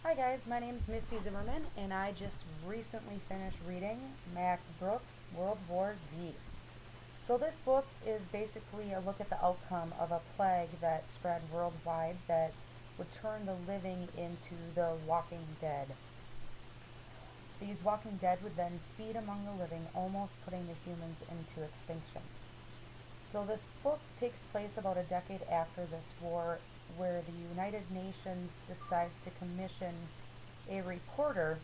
Hi guys, my name is Misty Zimmerman and I just recently finished reading Max Brooks' World War Z. So this book is basically a look at the outcome of a plague that spread worldwide that would turn the living into the Walking Dead. These Walking Dead would then feed among the living, almost putting the humans into extinction. So this book takes place about a decade after this war, where the United Nations decides to commission a reporter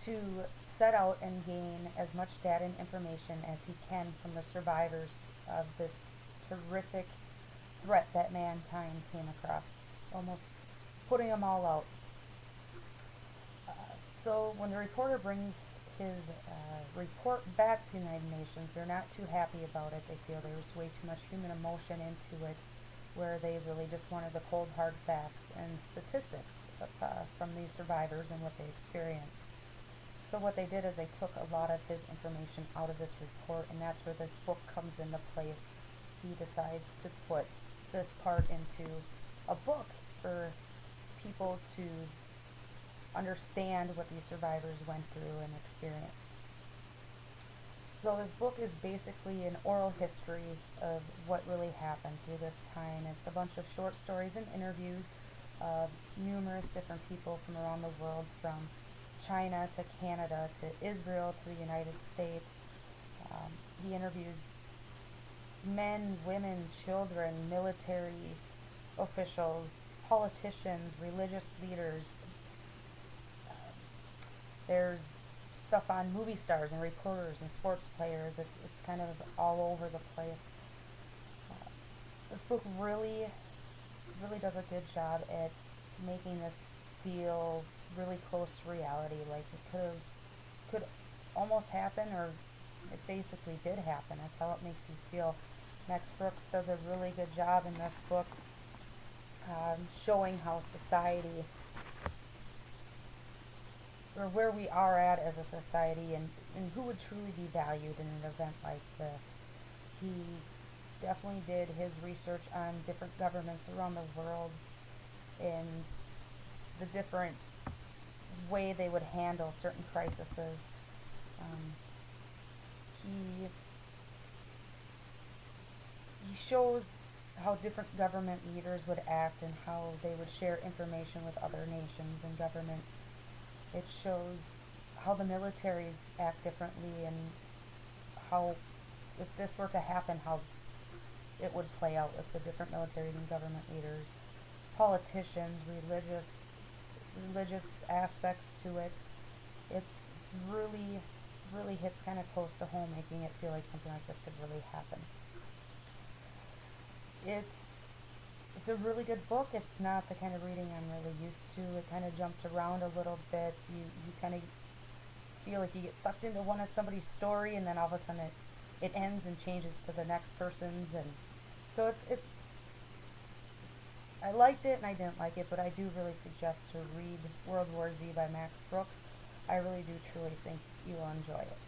to set out and gain as much data and information as he can from the survivors of this terrific threat that mankind came across, almost putting them all out. So when the reporter brings his report back to the United Nations, they're not too happy about it. They feel there was way too much human emotion into it, where they really just wanted the cold hard facts and statistics from these survivors and what they experienced. So what they did is they took a lot of his information out of this report, and that's where this book comes into place. He decides to put this part into a book for people to understand what these survivors went through and experienced. So this book is basically an oral history of what really happened through this time. It's a bunch of short stories and interviews of numerous different people from around the world, from China to Canada to Israel to the United States. He interviewed men, women, children, military officials, politicians, religious leaders. There's stuff on movie stars and reporters and sports players. It's kind of all over the place. This book really does a good job at making this feel really close to reality. Like it could almost happen, or it basically did happen. That's how it makes you feel. Max Brooks does a really good job in this book, showing how society, or where we are at as a society, and who would truly be valued in an event like this. He definitely did his research on different governments around the world and the different way they would handle certain crises. Um, he he shows how different government leaders would act and how they would share information with other nations and governments. It shows how the militaries act differently, and how, if this were to happen, how it would play out with the different military and government leaders, politicians, religious aspects to it. It's really hits kind of close to home, making it feel like something like this could really happen. It's it's a really good book. It's not the kind of reading I'm really used to. It kind of jumps around a little bit. You kind of feel like you get sucked into one of somebody's story, and then all of a sudden it ends and changes to the next person's. And so it's I liked it and I didn't like it, but I do really suggest to read World War Z by Max Brooks. I really do truly think you'll enjoy it.